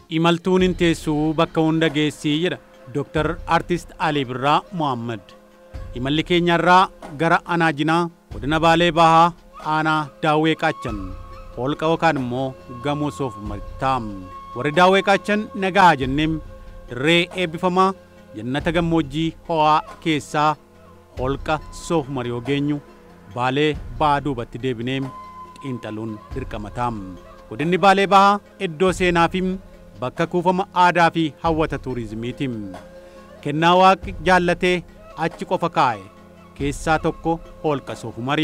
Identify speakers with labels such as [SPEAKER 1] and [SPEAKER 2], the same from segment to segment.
[SPEAKER 1] imaltuun hin teessuu bakka hunda geessii jedha Dr. Artist Ali Birraa Muhammad. Imalli keenyarraa gara Anaajinaa godina Baalee Bahaa aanaa Daawwee Qaachan holqa yookaan immoo gamoo Soof-Umaritti. Warri Daawwee Qaachan nagaa jenneem dirree eebbifamaa jannata gammoojjii ho'aa keessaa holqa Soof-Umar yoo geenyu Baalee Bahaa duubatti deebineem xiinxaluun dirqamataa. Godinni Baalee Bahaa iddoo seenaa fi bakka kuufama aadaa fi hawwata tuurizimiiti. Kennaa Waaqi jaallatee achi qofa kaa'e keessaa tokko holqa Soof-Umar.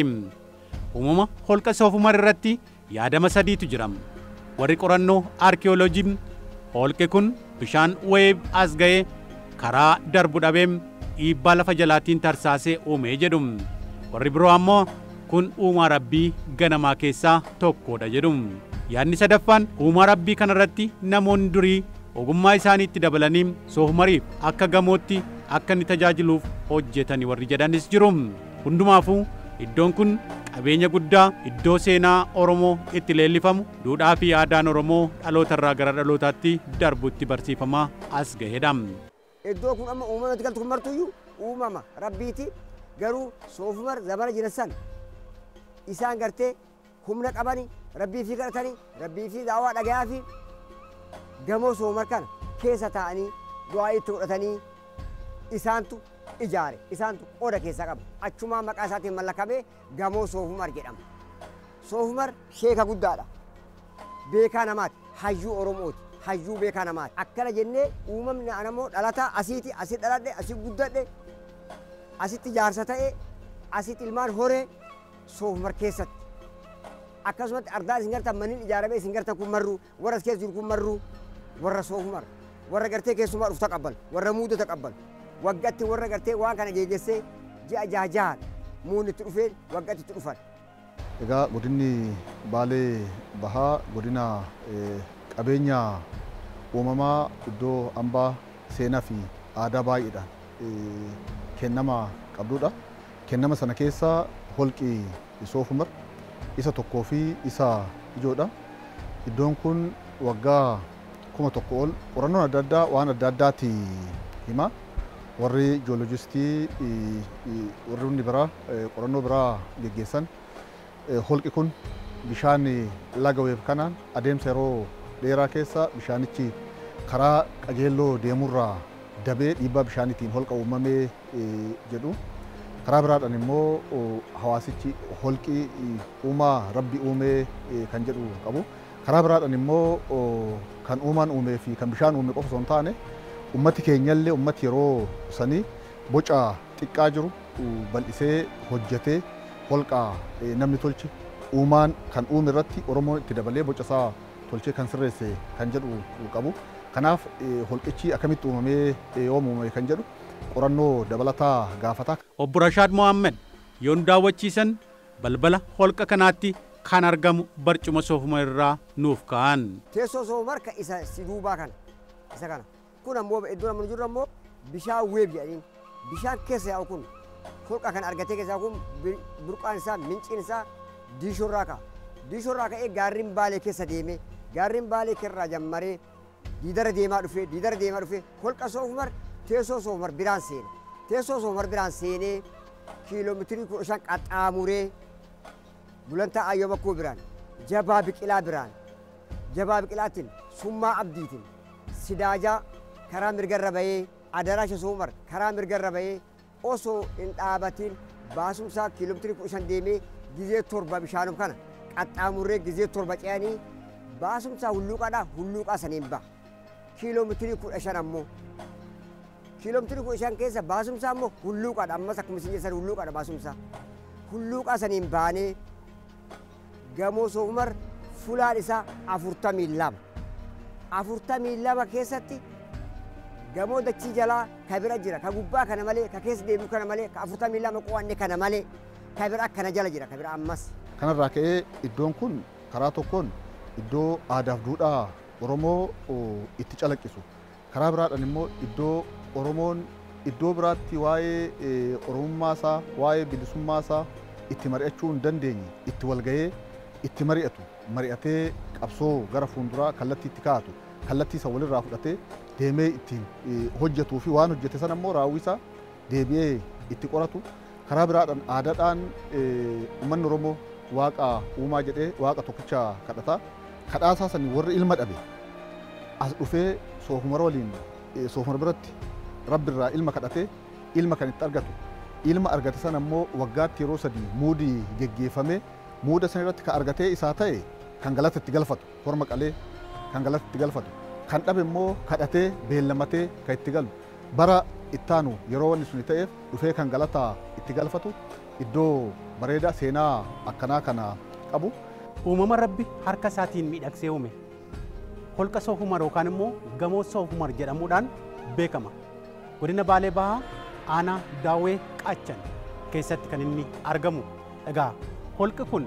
[SPEAKER 1] Uumama holqa Soof-Umar irratti yaadama sadiitu jira. Warri qorannoo arkeoloojii holqi kun bishaan wayii as ga'ee karaa darbu dhabeem dhiibbaa lafa jalaatiin tarsaasee uumee jedhu. Warri biroo ammoo kun uumaa rabbii ganamaa keessaa tokkodha jedhu. Yaadni sadaffaan uumaa rabbii kanarratti namoonni durii ogummaa isaaniitti dabalanii Soof-Umariif akka gamootti akka inni tajaajiluuf hojjetanii warri jedhanis jiru. Hundumaafuu iddoon kun qabeenya guddaa iddoo seenaa Oromoo itti leellifamu duudhaa fi aadaan Oromoo dhalootarraa gara dhalootaatti darbutti barsiifamaa as gahedha.
[SPEAKER 2] Iddoo kun amma uumama itti galtu kun martuyyuu uumama rabbiiti. Garuu Soof-Umar zamana jiran isaan gartee humna qabani rabbii fi kadhatanii rabbii fi daawwaa dhagayaa fi gamoo Soof-Umar kana keessa taa'anii du'aa itti godhatanii isaantu ijaare isaantu qooda keessaa qaba. Achumaa maqaa isaatiin mallakamee gamoo Soof-Umar jedhama. Soof-Umar sheeka guddaadha. Beekaa namaati. Hayyuu Oromooti. Hayyuu beekaa namaati. Akkana jennee uumamni anamoo dhalataa asiiti asii dhaladhe asii guddadhe asitti jaarsa ta'e asitti ilmaan horee Soof-Umar keessatti. Akkasumatti ardaan isin gartan maniin ijaaramee isin gartan kun marru warra as keessa jiru kun marru warra Soof-Umar warra gartee keessumaa dhufta qabban warra muudota qabban waggatti warra gartee waan kana geegessee ji'a jahaan muunni itti dhufeen waggatti itti dhufan.
[SPEAKER 3] Egaa godinni Baalee Bahaa godina qabeenya uumamaa iddoo hambaa seenaa fi aadaa baay'eedhaan kennama qabdudha. Kennama sana keessa holqi Soof-Umar isa tokkoo fi isa ijoodha. Iddoon kun waggaa 1000 ol qorannoon adda addaa waan adda addaatti hima. Warri jiyoolojistii warri hundi biraa qorannoo biraa geggeessan holqi kun bishaan laga weef kanaan adeemsa yeroo dheeraa keessa bishaanichi karaa qajeelloo deemurraa dabee dhiibbaa bishaaniitiin holqa uumamee jedhu. Karaa biraadhaan immoo hawaasichi holqi uumaa rabbi uumee kan jedhu qabu. Karaa biraadhaan immoo kan uumaan uumee fi kan bishaan uume qofa osoo hin taane ummati keenyallee ummati yeroo sanii boca xiqqaa jiru bal'isee hojjetee holqa namni tolche uumaan kan uume irratti Oromoon itti dabalee boca isaa tolchee kan sirreesse kan jedhu qabu. Kanaaf holqichi akkamitti uumamee yoom uumame kan jedhu qorannoo dabalataa gaafata.
[SPEAKER 1] Obbo Rashaad Mohammed yoon daawwachiisan balbala holqa kanaatti kan argamu barcuma Soof-Umar irraa nuuf ka'an.
[SPEAKER 2] Teessoo Soof-Umar kan isa si duubaa kana isa kana. Kun ammoo iddoo namni jiru ammoo bishaan weeb jedhaniin bishaan keessa yaa'u kun holqa kan argatee keessa kun burqaan isaa minciin isaa diishorraa ka'a. Diishorraa ka'ee gaarreen Baalee keessa deemee gaarreen Baalee keerraa jammaree diidara deemaa dhufee holqa Soof-Umar teessoo Soof-Umar biraan seene. Teessoo Soof-Umar biraan seenee kiiloomeetirii 15 qaxxaamuree Bulantaa Ayyoo Bakkoo biraan Jabaa Biqilaa biraan Jabaa Biqilaatiin Summaa Abdiitiin Sidaajaa karaa mirgarra bahee Adaraasha Soof-Umar karaa mirgarra bahee osoo hin dhaabatiin baasumsaa kiiloomeetirii 15 deemee gizee 7 bishaanum kana qaxxaamuree gizee 7 ce'anii baasumsaa hulluuqaa saniin ba'a. Kiiloomeetirii 15 ammoo kiiloomeetirii 15 keessa baasumsaa ammoo hulluuqaadha. Ammas akkuma isin jedhan hulluuqaadha baasumsaa. Hulluuqaa saniin baanee gamoo Soof-Umar fulaan isaa 42. 42 keessatti gamoo dachii jalaa ka bira jira ka gubbaa kana malee ka keessa deemu kana malee ka 42 qo'anne kana malee ka bira akkana jala jira ka bira ammas.
[SPEAKER 3] Kanarraa ka'ee iddoon kun karaa tokkoon iddoo aadaaf duudhaa Oromoo itti calaqqisu. Karaa biraadhaan immoo iddoo Oromoon iddoo biraatti waa'ee Oromummaa isaa waa'ee bilisummaa isaa itti mari'achuu hin dandeenye itti walgahee itti mari'atu mari'atee qabsoo gara fuulduraa kallattii itti kaa'atu kallattii isa walirraa fudhatee deemee ittiin hojjetuu fi waan hojjete sana immoo raawwisaa deebi'ee itti qoratu. Karaa biraadhaan aadaadhaan uummanni Oromoo waaqa uumaa jedhee waaqa tokkicha kadhata. Kadhaasaa sanii warri ilma dhabe as dhufee soofumara waliin soofumara biratti rabbi irraa ilma kadhatee ilma kan itti argatu. Ilma argate sana immoo waggaatti yeroo sadii muudii geggeeffamee muuda sana irratti kan argatee isaa ta'e kan galata itti galfatu horma qalee kan galata itti galfatu kan dhabe immoo kadhatee beellamatee kan itti galu bara ittaanu yeroo wanni suni ta'eef dhufee kan galata itti galfatu iddoo bareedaa seenaa akkanaa kana qabu.
[SPEAKER 1] Uumama Rabbi harka isaatiin miidhagsee uume holqa Soofumar yookaan immoo gamoo Soofumar jedhamuudhaan beekama. Godina Baalee Bahaa aanaa Daawwee Qaachan keessatti kan inni argamu. Egaa holqi kun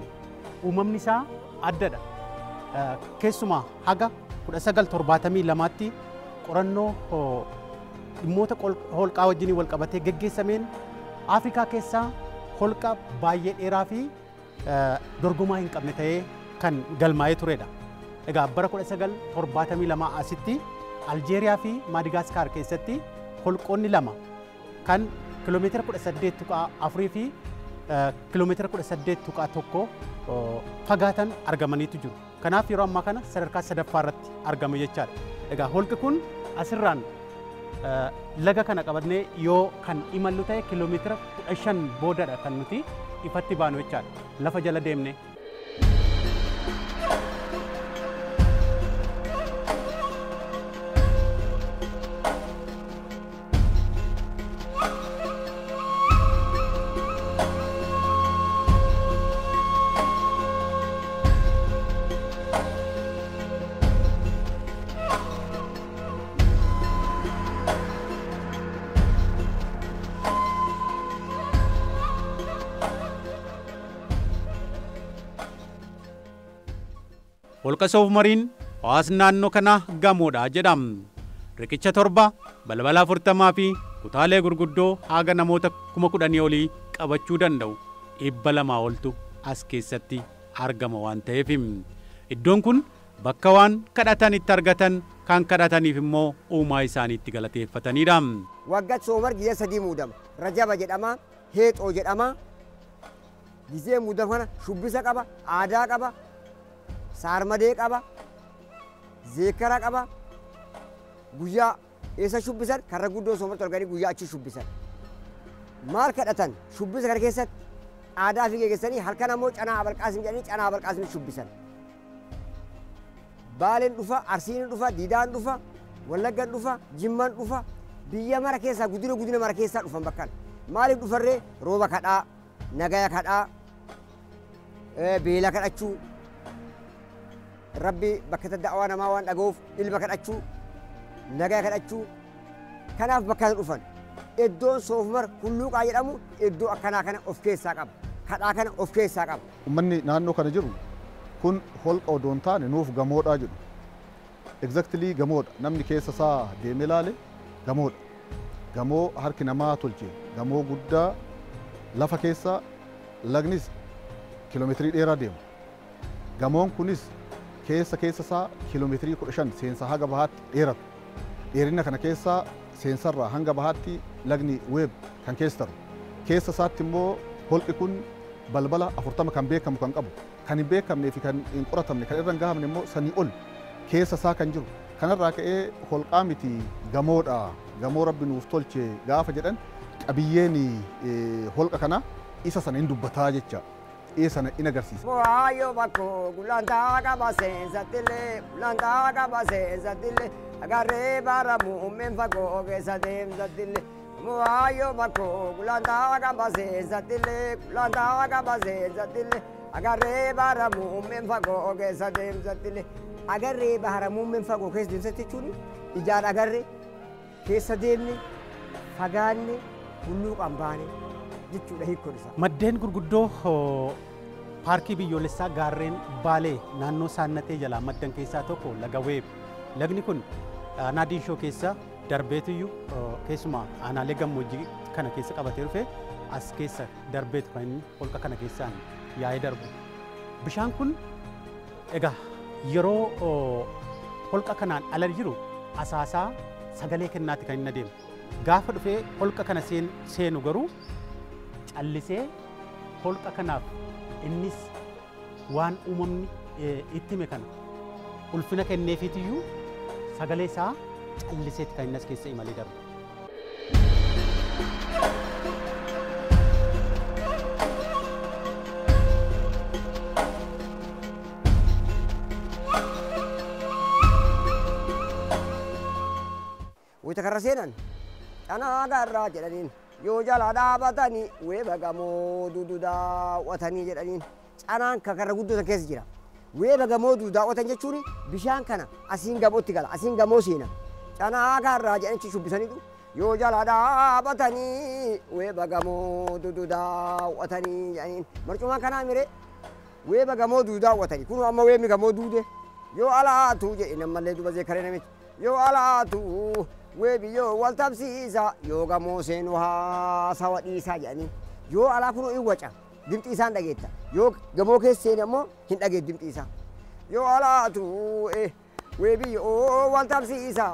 [SPEAKER 1] uumamni isaa addadha. Keessumaa haga 1972tti qorannoo dhimmoota holqaa wajjin wal qabatee geggeessameen Afrikaa keessaa holqa baay'ee dheeraa fi dorgomaa hin qabne ta'ee kan galmaa'ee turedha. Egaa bara 1972 asitti Aljeeriyaa fi Maadigaskar keessatti holqoonni lama kan kiiloomeetira 18.4 fi kiiloomeetira 18.1 fagaatan argamaniitu jiru. Kanaaf yeroo ammaa kana sadarkaa sadaffaa irratti argama jechaadha. Egaa holqi kun asirraan laga kana qabannee yoo kan imallu ta'e kiiloomeetira 15 boodadha kan nuti ifatti baanu jechaadha. Lafa jala deemne. Holqa Soofumariin hawaasni naannoo kanaa gamoodha jedhama. Riqicha 7 balbala 40 fi kutaalee gurguddoo haga namoota 10,000 olii qabachuu danda'u 200 oltu as keessatti argama waan ta'eef iddoon kun bakka waan kadhatan itti argatan kan kadhataniif immoo uumaa isaaniitti galateeffatanidha.
[SPEAKER 2] Waggaa Soofumar gizee sadii muudama. Rajaba jedhama, Heexoo jedhama. Gizee muudama kana shubbisa qaba, aadaa qaba. Saarmadee qaba, zeekara qaba, guyyaa eessa shubbisan karra guddoo Soofumar arganii guyyaa achi shubbisan. Maal kadhatan shubbisa kana keessatti aadaa fi geggeessanii halkan ammoo canaa abalqaasim jedhanii canaa abalqaasim shubbisan. Baaleen dhufa, Arsiin dhufa, Diidaan dhufa, Wallaggan dhufa, Jimman dhufa, biyya mara keessaa gudina mara keessaa dhufan bakkan. Maaliif dhufarree rooba kadhaa, nagaya kadhaa, beela kadhachuu. Rabbi bakka da'awaa namaa waan dhaga'uuf ilma kadhachuu, nagaa kadhachuu kanaaf bakka dhufan. Iddoon Soofumar Hulluuqaa jedhamu iddoo akkanaa kana of keessaa qaba. Kadhaa kana of keessaa qaba.
[SPEAKER 3] Uummanni naannoo kana jiru kun holqa odoo hin taane nuuf gamoodhaa jedhu. Exactly gamoodha. Namni keessa isaa deemee ilaale gamoodha. Gamoo harki namaa tolche. Gamoo guddaa lafa keessa lagnis kiiloomeetirii dheeraa deema. Gamoon kunis keessa isaa kiiloomeetirii 15 seensa haga bahaatti dheeratu. Dheerina kana keessa seensarraa hanga bahaatti lagni weeb kan keessa taru. Keessa isaatti immoo holqi kun balbala 40 kan beekamu kan qabu. Kan hin beekamnee fi kan hin qoratamne kan irra hin gahamne immoo sanii ol keessa isaa kan jiru. Kanarraa ka'ee holqaa miti gamoodha. Gamoo Rabbi nuuf tolche gaafa jedhan qabiyyeen holqa kana isa sana hin dubbataa jecha. Sana in agarsiisa.
[SPEAKER 2] Waayo bakko gulantaa qaba seensattillee gulantaa qaba seensattillee agarree baaramu uumeen fagoo keessa deemsattillee. Waayo bakko gulantaa qaba seensattillee gulantaa qaba seensattillee agarree baaramu uumeen fagoo keessa deemsattillee. Agarree baaramu uumeen fagoo keessa deemsatti jechuun ijaan agarree keessa deemne fagaanne hulluuqaan baane.
[SPEAKER 1] Maddeen gurguddoo paarkii biyyoolessaa gaarreen Baalee naannoo Saannatee jalaa maddan keessaa tokko laga Weeb. Lagni kun aanaa Diinshoo keessa darbeetuyyuu keessumaa aanaalee gammoojjii kana keessa qabatee dhufe as keessa darbeetu kan inni holqa kana keessaan yaa'ee darbu. Bishaan kun egaa yeroo holqa kanaan ala jiru asaasaa sagalee kennaatti kan inni adeemu. Gaafa dhufee holqa kana seenu garuu callisee holqa kanaaf innis waan uumamni itti hime kana ulfina kenneefiitiyyuu sagalee isaa calliseetti kan inni as keessa imalee darbu.
[SPEAKER 2] Wayita karra seenan canaa gaarraa jedhaniin yoo jala dhaabatanii weeba gamoo duudu daawwatanii jedhaniin canaan karra guddoo keessa jira. Weeba gamoo duudu daawwatan jechuun bishaan kana asiin gamootti gala asiin gamoo seena. Canaa gaarraa jedhanichi shubbisaniitu yoo jala dhaabatanii weeba gamoo duudu daawwatanii jedhaniin marcumaan kanaa miree weeba gamoo duudu daawwatanii kun amma weebni gamoo duude yoo alaatu jedhe nammallee duba zeekaree namichi yoo alaatu weebi yoo wal tabsiisa yoo gamoo seenu haasawa dhiisaa jedhanii yoo alaa kun hin waca dimxii isaan dhageetta yoo gamoo keessa seeni ammoo hin dhageet dimxii isaa yoo alaatu weebi yoo wal tabsiisa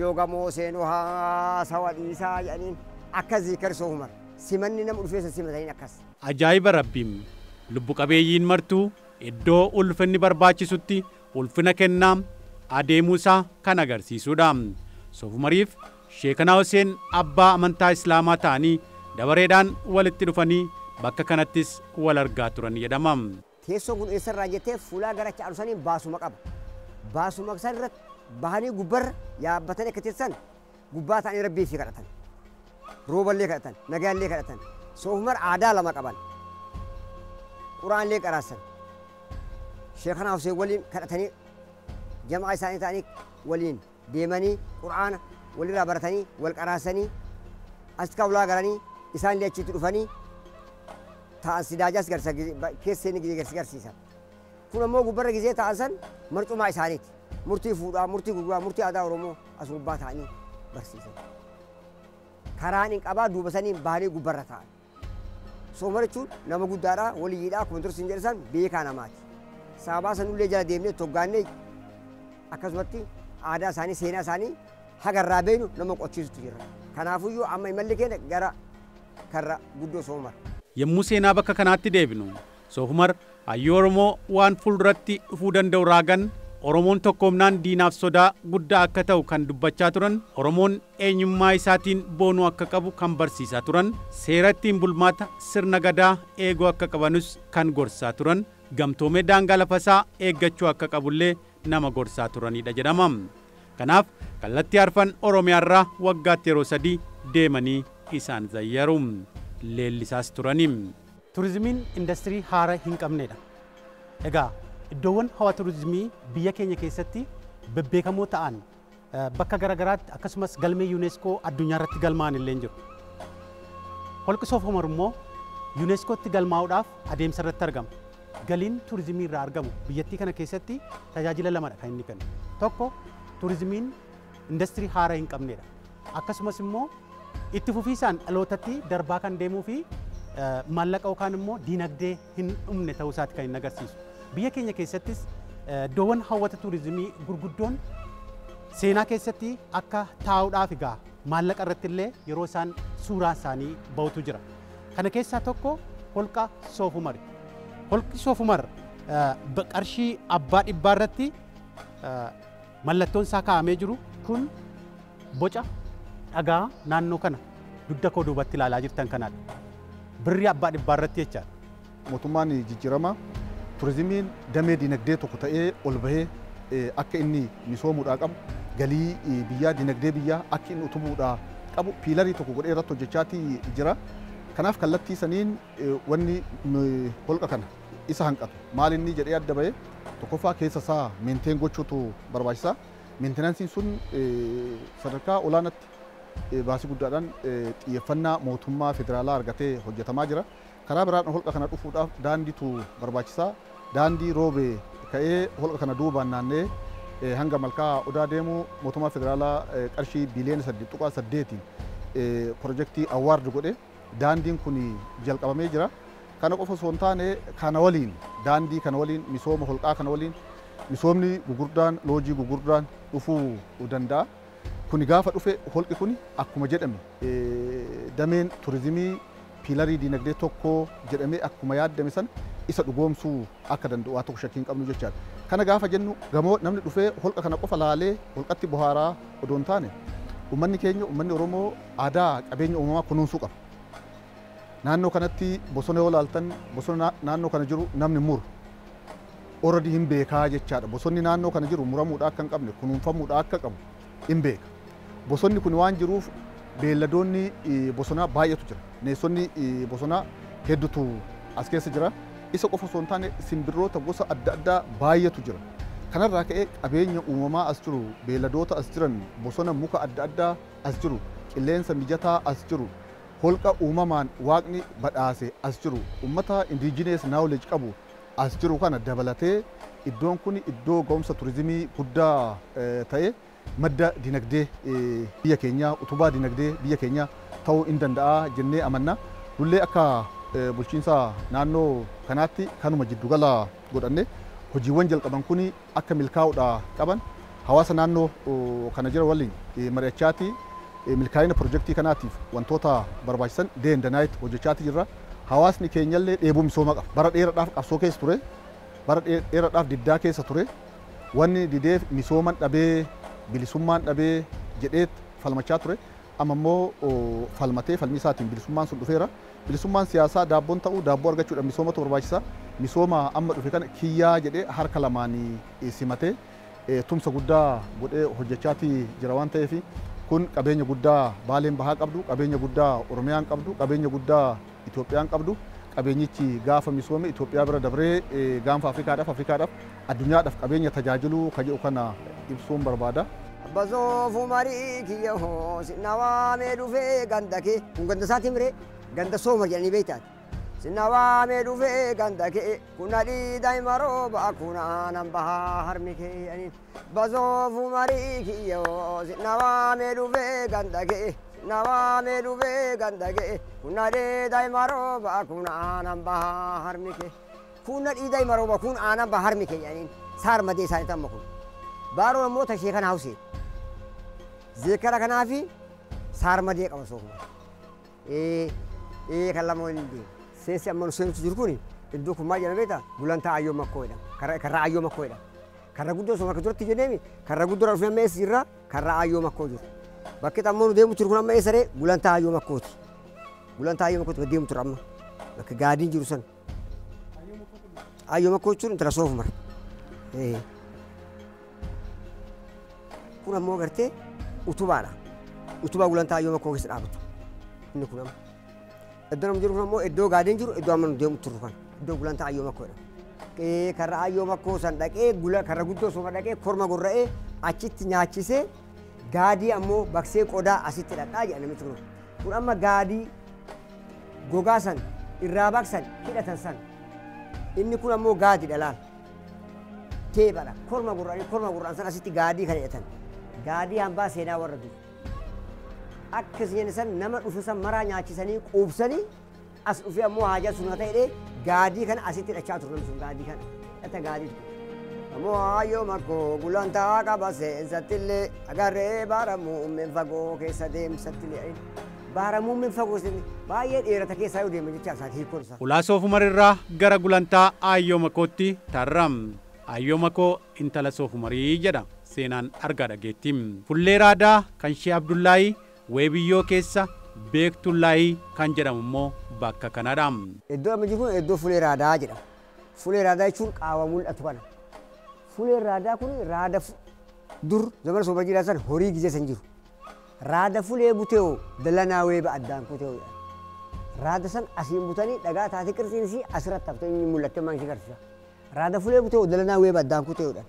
[SPEAKER 2] yoo gamoo seenu haasawa dhiisaa jedhaniin akka ziikar soofumar simanni nama dhufeessa simataniin akkas.
[SPEAKER 1] Ajaa'iba rabbiin lubbu qabeeyyiin martuu iddoo ulfinni barbaachisutti ulfina kennaa adeemuusaa kan agarsiisudha. Soofumariif Sheekanaa Huseen abbaa amantaa Islaamaa ta'anii dabareedhaan walitti dhufanii bakka kanattis wal argaa turan jedhama.
[SPEAKER 2] Teessoon kun eessarraa jettee fuulaa gara caalusaniin baasuma qaba. Baasuma san irratti bahanii gubbarra yaabbatanii akka teessan gubbaa ta'anii rabbii fi kadhatan. Rooballee kadhatan, nagaallee kadhatan. Soofumar aadaa lama qaban. Quraanlee qaraasan. Sheekanaa Huseen waliin kadhatanii jamaa isaanii ta'anii waliin deemanii quraana walirraa baratanii wal qaraasanii as kaulaa garanii isaan illee achitti dhufanii ta'an sidaajaas keesseen garsiisan. Kun ammoo gubbarra gizee ta'an san marcumaa isaaniiti. Murtii fuudhaa, murtii gurguraa, murtii aadaa Oromoo as gubbaa ta'anii barsiisan. Karaan hin qabaa duuba saniin bahanii gubbarra ta'an. Soofumar jechuun nama guddaadhaa waliyyiidhaa akkuma dursiin jedhan beekaa namaati. Saabaa sanullee jala deemnee toggaannee akkasumatti aadaa isaanii seenaa isaanii hagarraa beenu nama qochisutu jira. Kanaafuyyuu amma imalli keenya gara karra guddoo Soofumar.
[SPEAKER 1] Yommuu seenaa bakka kanaatti deebinu Soofumar hayyuu Oromoo waan fuulduratti dhufuu danda'u raagan Oromoon tokkoomnaan diinaaf sodaa guddaa akka ta'u kan dubbachaa turan Oromoon eenyummaa isaatiin boonuu akka qabu kan barsiisaa turan seera ittiin bulmaata sirna gadaa eeguu akka qabanus kan gorsaa turan gamtoomee daangaa lafasaa eeggachuu akka qabullee nama gorsaa turanidha jedhama. Kanaaf kallattii arfan Oromiyaarraa waggaatti yeroo 3 deemanii isaan zayyaru. Leellisaas turani. Turizimiin industirii haara hin qabnedha. Egaa iddoowwan hawaa turizimii biyya keenya keessatti bebbeekamoo ta'an bakka garagaraatti akkasumas galmee UNESCO addunyaa irratti galmaa'an illee jiru. Holqi Soofumar immoo UNESCOtti galmaa'uudhaaf adeemsa irratti argama. Galiin turizimii irraa argamu biyyattii kana keessatti tajaajila lamadha kan inni kennu. Tokko turizimiin industirii haara hin qabnedha. Akkasumas immoo itti fufiisaan dhalootatti darbaa kan deemuu fi maallaqa yookaan immoo diinagdee hin dhumne ta'uu isaati kan inni agarsiisu. Biyya keenya keessattis iddoowwan hawwata turizimii gurguddoon seenaa keessatti akka taa'uudhaaf egaa maallaqa irratti illee yeroo isaan suuraan isaanii ba'utu jira. Kana keessaa tokko holqa Soofumar. Holqi Soofumar qarshii abbaa dhibbaa irratti mallattoon isaa kaa'amee jiru kun boca dhagaa naannoo kana dugda koo duubatti ilaalaa jirtan kanaadha. Birrii abbaa dhibbaa irratti jechaadha.
[SPEAKER 3] Mootummaan jijjiirama turizimiin damee dinagdee tokko ta'ee ol bahee akka inni misoomuudhaa qabu galii biyyaa dinagdee biyyaa akka inni utubuudhaa qabu piilarii tokko godhee irratti hojjechaatii jira. Kanaaf kallattii saniin wanni holqa kana isa hanqatu maal inni jedhee adda bahee tokkoffaa keessa isaa meenteen gochuutu barbaachisa. Meentenansiin sun sadarkaa olaanaatti baasii guddaadhaan xiyyeeffannaa mootummaa federaalaa argatee hojjetamaa jira. Karaa biraan holqa kana dhufuudhaaf daandiitu barbaachisaa. Daandii roobee ka'ee holqa kana duubaan naannee hanga malkaa odaa deemu mootummaa federaalaa qarshii biliyoona 8.8 pirojektii awwaard godhe daandiin kun jalqabamee jira. Kana qofa osoo hin taane kana waliin daandii kana waliin misooma holqaa kana waliin misoomni gugurdaan loojii gugurdaan dhufuu danda'a. Kuni gaafa dhufe holqi kuni akkuma jedhame dameen turizimii piilarii diinagdee tokko jedhamee akkuma yaadame san isa dhugoomsuu akka danda'u waa tokko shakkii hin qabnu jechaadha. Kana gaafa jennu gamoo namni dhufee holqa kana qofa laalee holqatti bohaaraa odoo hin taane uummanni keenya uummanni Oromoo aadaa qabeenya uumamaa kunuunsuu qaba. Naannoo kanatti bosona yoo laaltan bosona naannoo kana jiru namni muru already hin beekaa jechaadha. Bosonni naannoo kana jiru muramuudha akka hin qabne kunuunfamuudha akka qabu hin beeka. Bosonni kun waan jiruuf beelladoonni bosonaa baay'eetu jira. Neessonni bosonaa hedduutu as keessa jira. Isa qofa osoo hin taane simbirroota gosa adda addaa baay'eetu jira. Kanarraa ka'ee qabeenya uumamaa as jiru, beelladoota as jiran, bosona muka adda addaa as jiru, qilleensa mijataa as jiru, holqa uumamaan waaqni badhaase as jiru, uummata indigenous knowledge qabu as jiru kana dabalatee iddoon kun iddoo ga'umsa turizimii guddaa ta'ee madda dinagdee biyya keenyaa utubaa dinagdee biyya keenyaa ta'uu hin danda'a jennee amanna. Dullee akka bulchiinsa naannoo kanaatti kanuma jiddugala godhanne hojiiwwan jalqaban kun akka milkaa'uudha qaban hawaasa naannoo kana jira waliin mari'achaati milkaa'ina pirojektii kanaatiif wantoota barbaachisan day and night hojjechaati jirra. Hawaasni keenyallee dheebuu misooma qaba. Bara dheeraadhaaf qabsoo keessa ture. Bara dheeraadhaaf diddaa keessa ture. Wanni didee misooman dhabee bilisummaan dhabee jedhee falmachaa ture. Amma immoo falmatee falmii isaatiin bilisummaan sun dhufeera. Bilisummaan siyaasaa daabboon ta'uu daabboo argachuudhaaf misoomatu barbaachisa. Misooma amma dhufe kana kiyyaa jedhee harka lamaanii simatee tumsa guddaa godhee hojjechaati jira waan ta'eef kun qabeenya guddaa Baaleen Bahaa qabdu, qabeenya guddaa Oromiyaan qabdu, qabeenya guddaa Itoophiyaan qabdu. Qabeenyichi gaafa misoome Itoophiyaa bira dabree gaanfa Afrikaadhaaf addunyaadhaaf qabeenya tajaajiluu ka jedhu kana ibsuun barbaada.
[SPEAKER 2] Basoofu marii kiyya hoo sinnawaa mee dhufee ganda kee kun ganda isaati miree ganda sooma jedhanii beektaati. Sinnawaa mee dhufee ganda kee kun adii daa'ima rooba kun aanan bahaa harmi kee jedhanii. Basoofu marii kiyya hoo sinnawaa mee dhufee ganda kee sinnawaa mee dhufee ganda kee kun adii daa'ima rooba kun aanan bahaa harmi kee. Kun adii daa'ima rooba kun aanan bahaa harmi kee jedhanii saar madee isaanii tamma kun. Baaroo ammoo tashee kana hawsee. Zekara kanaafi saar madee qaba soofuma. Kan lama waliin deemu. Seensi amma nu seenutu jiru kuni iddoo kun maal jedhama beektaa? Gulantaa Ayyoo Makkoodha. Karra Ayyoo Makkoodha. Karra guddoo osoo bakka duratti jenneemi karra guddoo dhufee amma eessa jirra karra Ayyoo Makkoo jiru. Bakki ammoo nu deemu jiru kun amma eessa ree gulantaa Ayyoo Makkooti. Gulantaa Ayyoo Makkooti deemu tura amma. Bakka gaadiin jiru san. Ayyoo Makkoo jechuun intala soofuma. Kun ammoo gartee utubaadha. Utubaa gulantaa Ayyoo Makkoo keessa dhaabatu. Inni kun amma. Iddoo namni jiru kun ammoo iddoo gaadiin jiru iddoo amma nu deemu turru kan. Iddoo gulantaa Ayyoo Makkoodha. Karra Ayyoo Makkoo san dhaqee karra guddoo sooma dhaqee korma gorra'ee achitti nyaachisee gaadii ammoo baksee qodaa asitti dhaqaa jedha namichi kun. Kun amma gaadii gogaa san irraa baqsan hidhatan san. Inni kun ammoo gaadiidha laal. Teephaadha. Korma gurraan san asitti gaadii kan hidhatan. Gaadii hambaa seenaa warra dura. Akka seenaa san nama dhufu san maraa nyaachisanii quubsanii as dhufee ammoo haajaa sun haa ta'ee gaadii kana asitti hidhachaa ture namni sun gaadii kana. Hidhata gaadii ture. Ammoo Ayyoo Makkoo gulantaa qaba seensattillee agarree baaramuu uumeen fagoo keessa deemsattillee. Baaramuu uumeen fagoo baay'ee dheerata keessaa yoo deeman jecha isaati hiikoon isaa.
[SPEAKER 1] Ulaa Soofumarirraa gara gulantaa Ayyoo Makkootti tarram. Ayyoo Makkoo intala Soofumarii jedha. Seenaan argaa dhageettiin. Fullee Raadaa kan ishee Abdullaahii Weebiyyoo keessa Beektullaahii kan jedhamu immoo bakka kanadha.
[SPEAKER 2] Iddoo amma jiru kun iddoo Fulee Raadaa jedhama. Fulee Raadaa jechuun qaama mul'atu kana. Fulee Raadaa kun raada dur zamana sooma jiraa san horii gizee san jiru. Raada fulee buteeoo dalanaa weeba addaan kuteeoo. Raada san asiin butanii dhagaa taatee qirtsiinisii asirratti haftee inni mul'attee maan ishee garsiisa. Raada fulee buteeoo dalanaa weeba addaan kuteeoodha.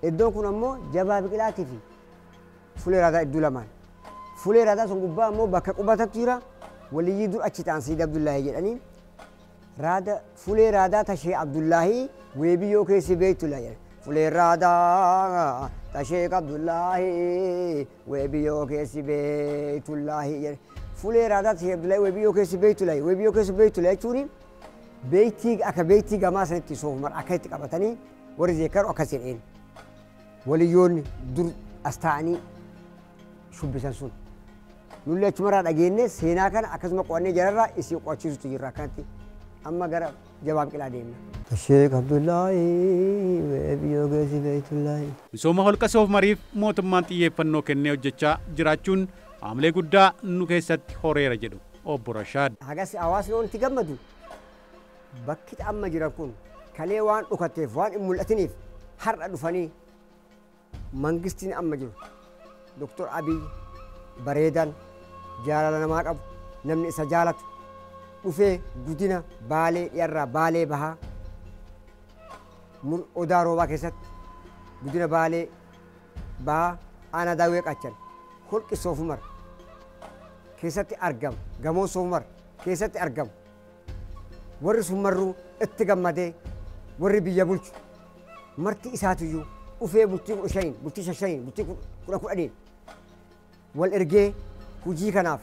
[SPEAKER 2] Iddoon kun ammoo jabaa biqilaatii fi Fulee Raadaa iddoo lamaan. Fulee Raadaa sun gubbaa ammoo bakka qubatatu jira. Waliyyii dur achi ta'an Siid Abdullaahii jedhanii. Raada Fulee Raadaa tashee Abdullaahii Weebiyyoo keessi Beektullaahii jedhani. Fulee Raadaa tashee Abdullaahii Weebiyyoo keessi Beektullaahii jedhani. Fulee Raadaa tashee Abdullaahii Weebiyyoo keessi Beektullaahii. Weebiyyoo keessi Beektullaahii jechuun beektii akka beektii gamaa sanitti soofumar akka itti qabatanii warri zeekaru akkas jedheen waliyyoonni dur as ta'anii shubbisan sun nullee achumarraa dhageenye seenaa kana akkasuma qo'annee jararraa isii qo'achiisutu jirra akkanatti amma gara Jabaa Biqilaa deemna. Sheek Abdullaahi Biyyoo Geessi Beeytullaahi.
[SPEAKER 1] Misooma holqa soof mariif mootummaan xiyyeeffannoo kennee hojjechaa jiraachuun haamilee guddaa nu keessatti horeera jedhu obbo Rashaad.
[SPEAKER 2] Hagas hawaasni waan itti gammadu bakki amma jiran kun kalee waan dhukatteef waan hin mul'atiniif har'a dhufanii mangistiin amma jiru Dr. Abiy bareedan jaalala namaa qabu namni isa jaalatu dhufee guddina Baalee dhiyaarraa Baalee bahaa Odaa Roobaa keessatti guddina Baalee bahaa aanaa Daawwee Qaachan holqi Soofumar keessatti argamu gamoo Soofumar keessatti argamu warri sun marruu itti gammadee warri biyya bulchu marti isaatiyyuu dhufee bultii 15 bultii 5 bultii 10 wal ergee hujii kanaaf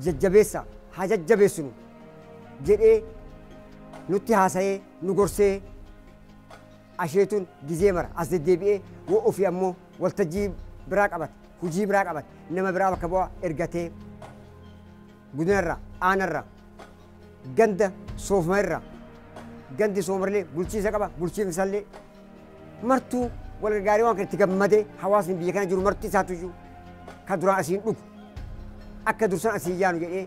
[SPEAKER 2] jajjabeessa haa jajjabeessinu jedhee nutti haasa'ee nu gorsee asheetun gizee mara as deddeebi'ee woo ofii ammoo waltajjii biraa qabate hujii biraa qabate nama biraa bakka bu'aa ergatee guddinarraa aanarraa ganda Soofumarraa gandi Soofumarlee bulchiinsa qaba bulchiinsallee martuu wal gargaaree waan kana itti gammadee hawaasni biyya kana jiru marti isaatuyyuu kan duraan asiin dhugu akka dursan asii yaanu jedhee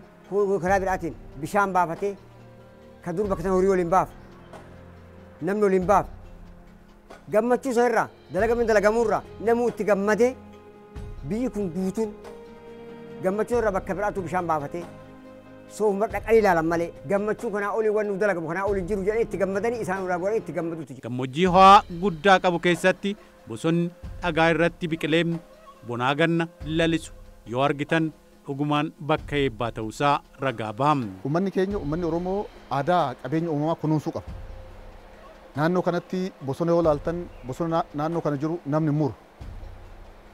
[SPEAKER 2] karaa biraatiin bishaan baafatee kan dur bakka sana horii waliin baafu namni waliin baafu gammachuu isa irraa dalagamuurraa namuu itti gammadee biyyi kun guutuun gammachuu irraa bakka biraatu bishaan baafatee Soofumar dhaqanii ilaalan malee gammachuu kanaa olii waan nuuf dalagamu kanaa olii jiru jedhanii itti gammadanii isaan irraa godhanii itti gammaduutu jira.
[SPEAKER 1] Gammoojjii ho'aa guddaa qabu keessatti bosonni dhagaa irratti biqilee bonaa ganna lalisu yoo argitan dhugumaan bakka eebbaa ta'uusaa ragaa baha.
[SPEAKER 3] Uummanni keenya uummanni Oromoo aadaa qabeenya uumamaa kunuunsuu qaba. Naannoo kanatti bosona yoo ilaaltan bosona naannoo kana jiru namni muru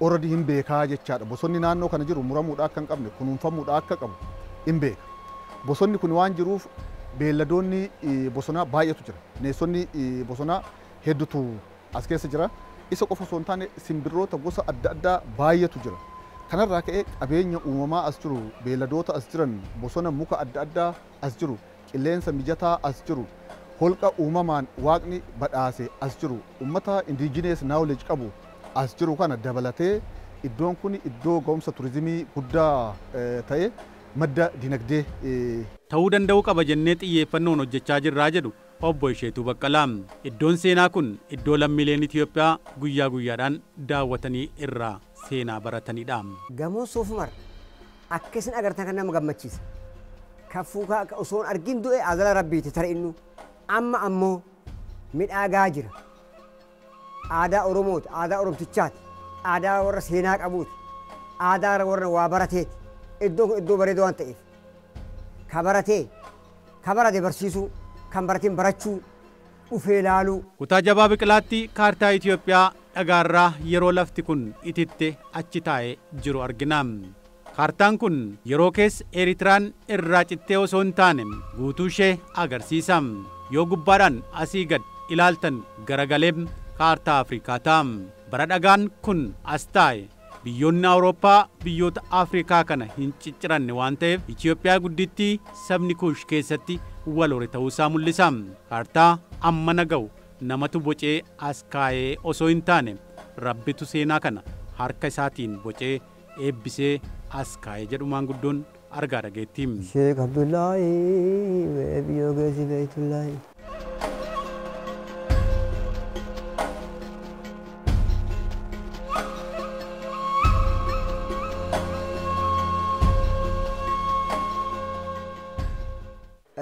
[SPEAKER 3] already hin beekaa jechaadha. Bosonni naannoo kana jiru muramuudhaa akka hin qabne kunuunfamuudhaa akka qabu hin beeka. Bosonni kun waan jiruuf beelladoonni bosonaa baay'eetu jira. Bineensonni bosonaa hedduutu as keessa jira. Isa qofa osoo hin taane simbirroota gosa adda addaa baay'eetu jira. Kanarraa ka'ee qabeenya uumamaa as jiru, beelladoota as jiran, bosona muka adda addaa as jiru, qilleensa mijataa as jiru, holqa uumamaan waaqni badhaase as jiru, uummata indigenous knowledge qabu as jiru kana dabalatee iddoon kun iddoo ga'umsa turizimii guddaa ta'e madda dinagdee
[SPEAKER 1] ta'uu danda'u qaba jennee xiyyeeffannoon hojjechaa jirraa jedhu obbo Isheetuu Baqqalaa. Iddoon seenaa kun iddoo lammiileen Itoophiyaa guyyaa guyyaadhaan daawwatanii irraa seenaa baratanidha.
[SPEAKER 2] Gamoon Soofumar akka isin agartan kan nama gammachiisa. Kafuukaa osoo argin du'e azala rabbiiti tara innu amma ammoo midhaagaa jira. Aadaa Oromooti, aadaa Oromtichaati, aadaa warra seenaa qabuuti, aadaa warra waa barateeti. Iddoo bareedoo waan ta'eef ka barate barsiisuu kan barateen barachuu dhufee ilaaluu.
[SPEAKER 1] Kutaa Jabaa Biqilaatti kaartaa Itoophiyaa dhagaarraa yeroo lafti kun ititte achi taa'ee jiru argina. Kaartaan kun yeroo keessa Eritiraan irraa cittee osoo hin taane guutuu ishee agarsiisa. Yoo gubbaadhaan asii gad ilaaltan garagalee kaartaa Afrikaa ta'a. Bara dhagaan kun as taa'e biyyoonni Awurooppaa biyyoota Afrikaa kana hin cicciranne waan ta'eef Itoophiyaa guddittii sabni Kuush keessatti wal hore ta'uusaa mul'isa. Kaartaa amma naga'u namatu bocee as kaa'ee osoo hin taane rabbitu seenaa kana harka isaatiin bocee eebbisee as kaa'ee jedhu maanguddoon argaa dhageettii.
[SPEAKER 2] Sheek Abdullaahi Biyyoo Geessi Beeytullaahi.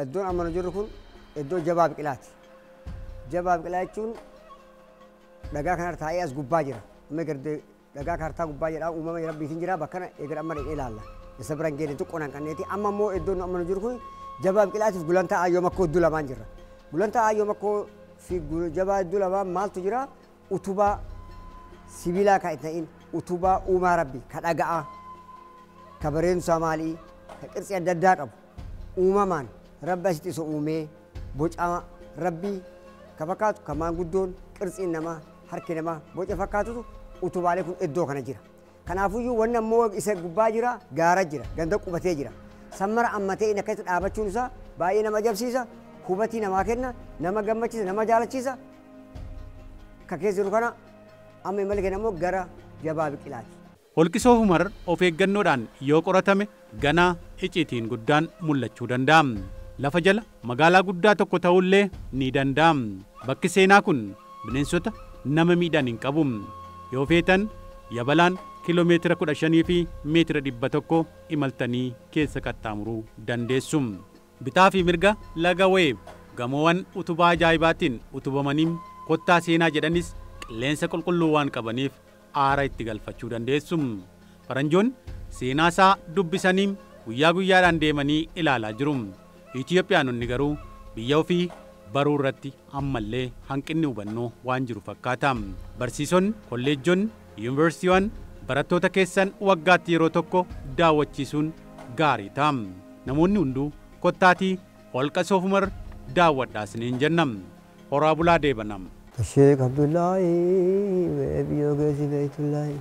[SPEAKER 2] Iddoon amma jirru kun iddoo Jabaa Biqilaati. Jabaa Biqilaa jechuun dhagaa kanarra taa'ee as gubbaa jira. Amma gardee dhagaa kaartaa gubbaa jedhaa uumama rabbiitiin jira bakka kana eegala amma dhaqee ilaalla. Isa biraan geedde xiqqoo nan qanneeti. Amma immoo iddoon amma jiru kun Jabaa Biqilaatiif gulantaa Aayyoo Makkoo iddoo lamaan jirra. Gulantaa Aayyoo Makkoo fi Jabaa iddoo lamaan maaltu jira? Utubaa sibiilaa kan ta'in utubaa uumaa rabbi ka dhaga'aa ka bareensaa maalii ka qirxii adda addaa qabu uumamaan rabbi asitti isa uumee boca rabbii كفكاتو كمان قدون قرص إنما حركة إنما بوجه فكاتو utubaalee kun iddoo kana jira. Kanaafuyyuu wanni ammoo isa gubbaa jira, gaara jira, ganda qubatee jira. Sammara ammatee inni akkasitti dhaabachuun isaa baay'ee nama jabsiisa, hubatii namaa kenna, nama gammachiisa, nama jaalachiisa. Ka keessa jiru kana amma imala kenna ammoo gara jabaa biqilaati.
[SPEAKER 1] Holqi Soof Umar of eeggannoodhaan yoo qoratame ganaa iciitiin guddaan mul'achuu danda'a. Lafa jala magaalaa guddaa tokko ta'ullee ni danda'a. Bakki seenaa kun bineensota nama miidhan hin qabu. Yoo feetan yabalaan kiiloomeetira 15 fi meetira 100 imaltanii keessa qaxxaamuruu dandeessu. Bitaa fi mirga laga Weeb gamoowwan utubaa ajaa'ibaatiin utubamanii kottaa seenaa jedhanis qilleensa qulqulluu waan qabaniif aara itti galfachuu dandeessu. Faranjoon seenaa isaa dubbisanii guyyaa guyyaadhaan deemanii ilaalaa jiru. Itoophiyaanonni garuu biyya ofii baruu irratti ammallee hanqinni hubannoo waan jiru fakkaata. Barsiisonni, kolleejjonni, yuunivarsiitiiwwan barattoota keessan waggaatti yeroo tokko daawwachiisuun gaarii ta'a. Namoonni hunduu kottaatii holqa Soof Umar daawwadhaa isiniin jennam. Horaa bulaa deebanam.
[SPEAKER 2] Sheek Abdullaahi, Beebiyyoo Geessi Beeytullaahi.